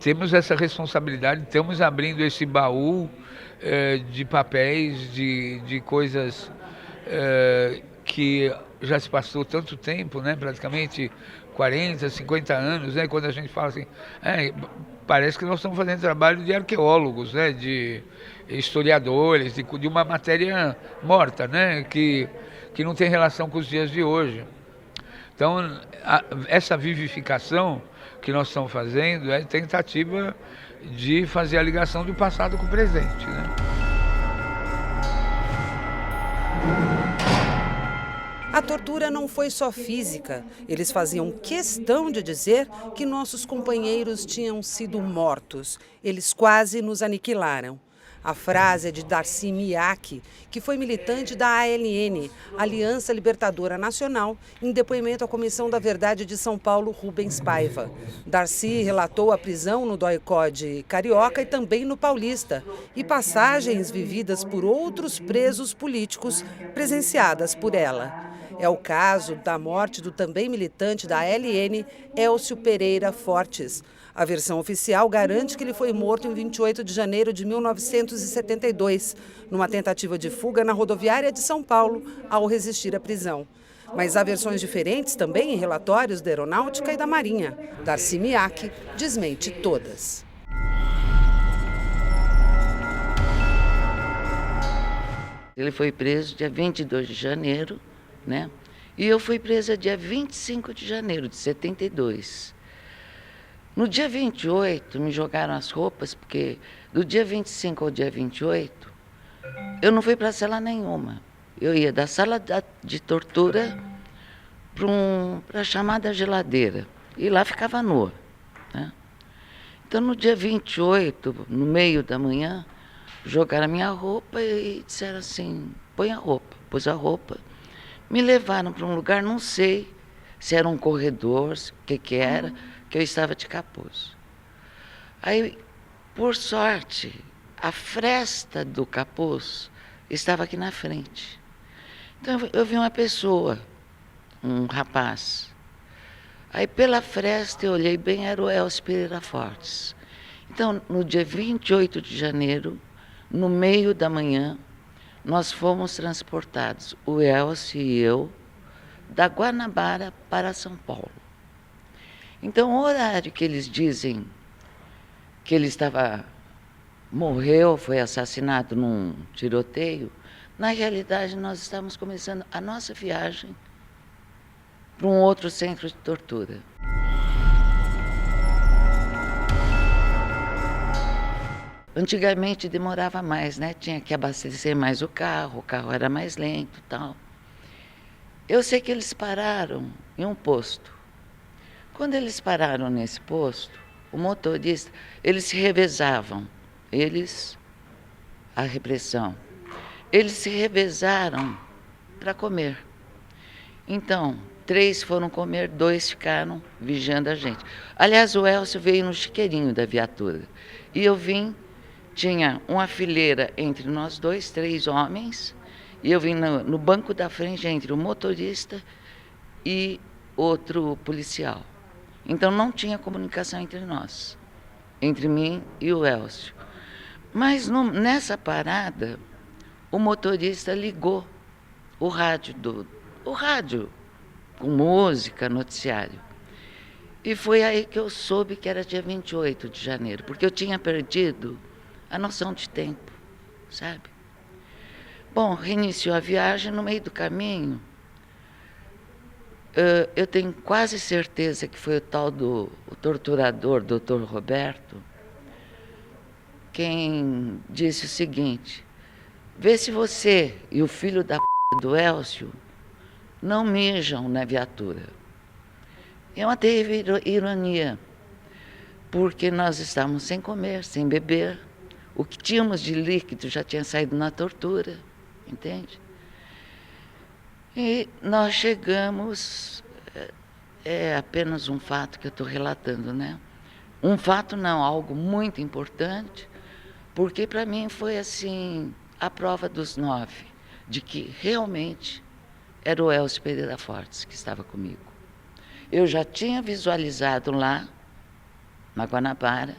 Temos essa responsabilidade, estamos abrindo esse baú de papéis, de coisas que já se passou tanto tempo, né? Praticamente 40, 50 anos, né? Quando a gente fala assim, parece que nós estamos fazendo trabalho de arqueólogos, né? De historiadores, de uma matéria morta, né? Que não tem relação com os dias de hoje. Então, essa vivificação que nós estamos fazendo é tentativa de fazer a ligação do passado com o presente, né? A tortura não foi só física. Eles faziam questão de dizer que nossos companheiros tinham sido mortos. Eles quase nos aniquilaram. A frase é de Darcy Miak, que foi militante da ALN, Aliança Libertadora Nacional, em depoimento à Comissão da Verdade de São Paulo, Rubens Paiva. Darcy relatou a prisão no DOI-CODE carioca e também no paulista, e passagens vividas por outros presos políticos presenciadas por ela. É o caso da morte do também militante da ALN, Elcio Pereira Fortes. A versão oficial garante que ele foi morto em 28 de janeiro de 1972, numa tentativa de fuga na rodoviária de São Paulo, ao resistir à prisão. Mas há versões diferentes também em relatórios da Aeronáutica e da Marinha. Darcy Miak desmente todas. Ele foi preso dia 22 de janeiro, né? E eu fui presa dia 25 de janeiro de 72. No dia 28, me jogaram as roupas, porque do dia 25 ao dia 28, eu não fui para cela nenhuma. Eu ia da sala de tortura para a chamada geladeira. E lá ficava nua, né? Então, no dia 28, no meio da manhã, jogaram a minha roupa e disseram assim, põe a roupa. Pus a roupa. Me levaram para um lugar, não sei se era um corredor, o que era, que eu estava de capuz. Aí, por sorte, a fresta do capuz estava aqui na frente. Então, eu vi uma pessoa, um rapaz. Aí, pela fresta, eu olhei bem, era o Elcio Pereira Fortes. Então, no dia 28 de janeiro, no meio da manhã, nós fomos transportados, o Elcio e eu, da Guanabara para São Paulo. Então, o horário que eles dizem que ele morreu, foi assassinado num tiroteio, na realidade nós estamos começando a nossa viagem para um outro centro de tortura. Antigamente demorava mais, né? Tinha que abastecer mais o carro era mais lento e tal. Eu sei que eles pararam em um posto. Quando eles pararam nesse posto, o motorista, eles se revezavam, a repressão, eles se revezaram para comer. Então, 3 foram comer, 2 ficaram vigiando a gente. Aliás, o Elcio veio no chiqueirinho da viatura. E eu vim, tinha uma fileira entre nós dois, 3 homens, e eu vim no banco da frente entre o motorista e outro policial. Então não tinha comunicação entre nós, entre mim e o Elcio. Mas nessa parada, o motorista ligou o rádio, com música, noticiário. E foi aí que eu soube que era dia 28 de janeiro, porque eu tinha perdido a noção de tempo, sabe? Bom, reiniciou a viagem, no meio do caminho, eu tenho quase certeza que foi o tal o torturador, doutor Roberto, quem disse o seguinte, vê se você e o filho da do Elcio não mijam na viatura. É uma terrível ironia, porque nós estávamos sem comer, sem beber, o que tínhamos de líquido já tinha saído na tortura, entende? E nós chegamos, é apenas um fato que eu estou relatando, né? Um fato não, algo muito importante, porque para mim foi assim, a prova dos 9, de que realmente era o Elcio Pereira Fortes que estava comigo. Eu já tinha visualizado lá na Guanabara,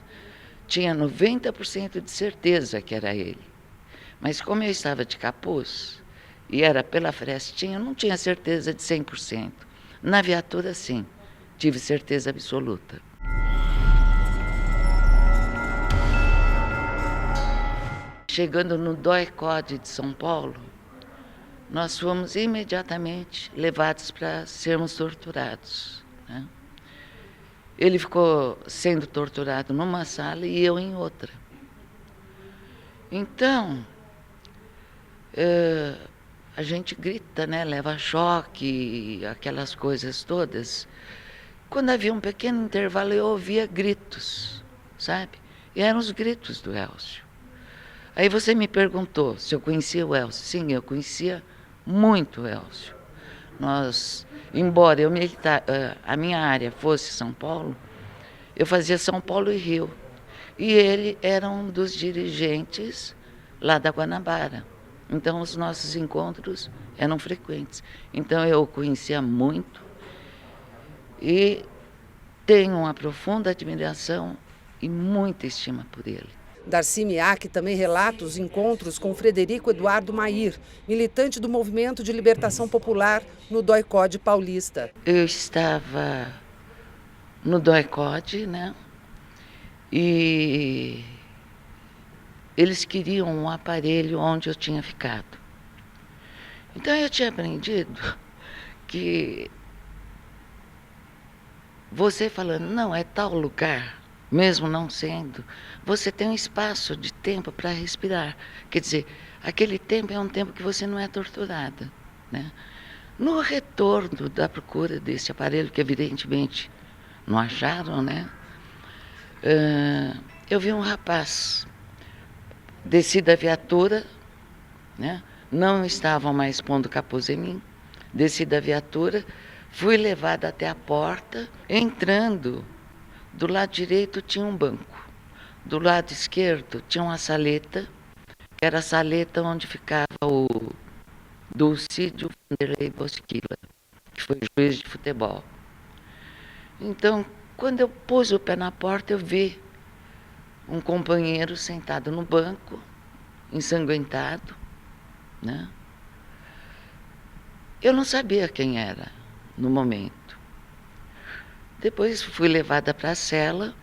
tinha 90% de certeza que era ele. Mas como eu estava de capuz e era pela frestinha, eu não tinha certeza de 100%. Na viatura, sim, tive certeza absoluta. Chegando no DOI-CODE de São Paulo, nós fomos imediatamente levados para sermos torturados, né? Ele ficou sendo torturado numa sala e eu em outra. Então, a gente grita, né? Leva choque, aquelas coisas todas. Quando havia um pequeno intervalo, eu ouvia gritos, sabe? E eram os gritos do Elcio. Aí você me perguntou se eu conhecia o Elcio. Sim, eu conhecia muito o Elcio. Embora a minha área fosse São Paulo, eu fazia São Paulo e Rio. E ele era um dos dirigentes lá da Guanabara. Então, os nossos encontros eram frequentes. Então, eu o conhecia muito e tenho uma profunda admiração e muita estima por ele. Darcy Miak também relata os encontros com Frederico Eduardo Mair, militante do Movimento de Libertação Popular no DOI-CODE paulista. Eu estava no DOI-CODE, né? E eles queriam um aparelho onde eu tinha ficado. Então eu tinha aprendido que você falando, não, é tal lugar, mesmo não sendo, você tem um espaço de tempo para respirar. Quer dizer, aquele tempo é um tempo que você não é torturada, né? No retorno da procura desse aparelho, que evidentemente não acharam, né? Eu vi um rapaz, desci da viatura, né? Não estavam mais pondo capuz em mim, desci da viatura, fui levada até a porta, entrando, do lado direito tinha um banco, do lado esquerdo tinha uma saleta, que era a saleta onde ficava o Dulcídio Vanderlei Bosquila, que foi juiz de futebol. Então, quando eu pus o pé na porta, eu vi um companheiro sentado no banco, ensanguentado, né? Eu não sabia quem era no momento. Depois fui levada para a cela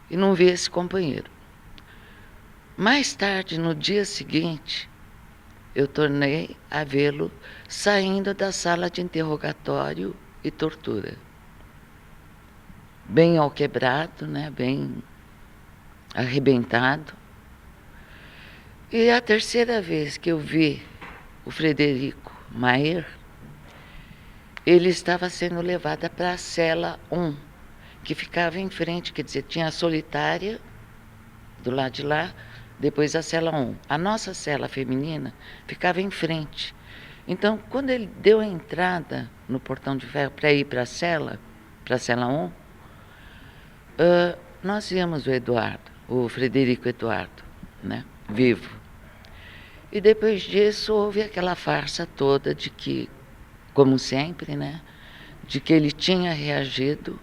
e não vi esse companheiro. Mais tarde, no dia seguinte, eu tornei a vê-lo saindo da sala de interrogatório e tortura. Bem alquebrado, né? Bem arrebentado. E a terceira vez que eu vi o Frederico Mair, ele estava sendo levado para a cela 1, que ficava em frente, quer dizer, tinha a solitária do lado de lá, depois a cela 1. A nossa cela feminina ficava em frente. Então, quando ele deu a entrada no portão de ferro para ir para a cela 1, nós vimos o Frederico Eduardo, né, vivo. E depois disso houve aquela farsa toda de que, como sempre, né, de que ele tinha reagido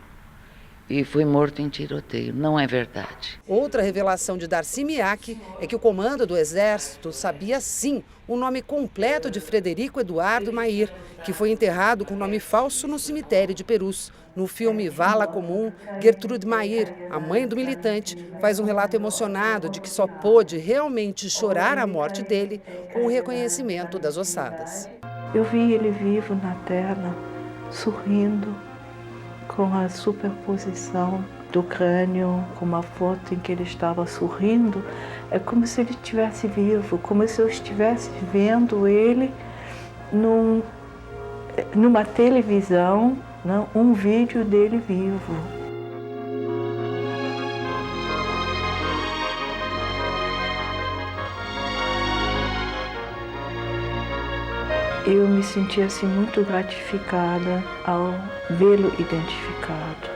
e foi morto em tiroteio. Não é verdade. Outra revelação de Darcy Miak é que o comando do Exército sabia sim o nome completo de Frederico Eduardo Mair, que foi enterrado com nome falso no cemitério de Perus. No filme Vala Comum, Gertrude Mair, a mãe do militante, faz um relato emocionado de que só pôde realmente chorar a morte dele com o reconhecimento das ossadas. Eu vi ele vivo na tela, sorrindo, com a superposição do crânio, com uma foto em que ele estava sorrindo. É como se ele estivesse vivo, como se eu estivesse vendo ele numa televisão, não, um vídeo dele vivo. Eu me senti assim muito gratificada ao vê-lo identificado.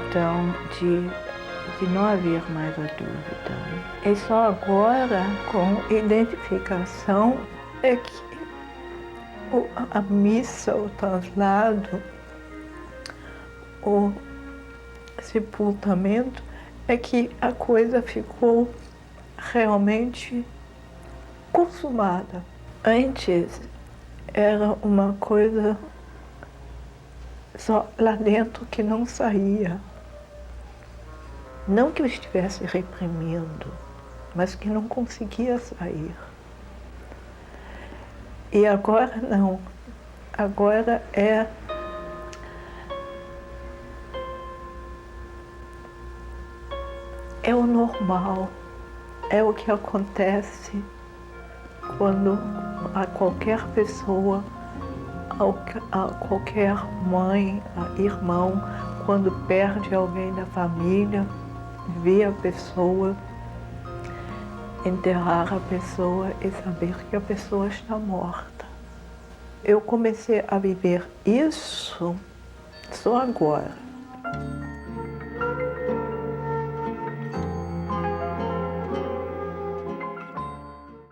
Então, de não haver mais a dúvida. É só agora, com identificação, é que a missa, o translado, sepultamento é que a coisa ficou realmente consumada. Antes era uma coisa só lá dentro que não saía. Não que eu estivesse reprimindo, mas que não conseguia sair. E agora não. Agora é o normal, é o que acontece quando a qualquer pessoa, a qualquer mãe, irmão, quando perde alguém da família, vê a pessoa, enterrar a pessoa e saber que a pessoa está morta. Eu comecei a viver isso só agora.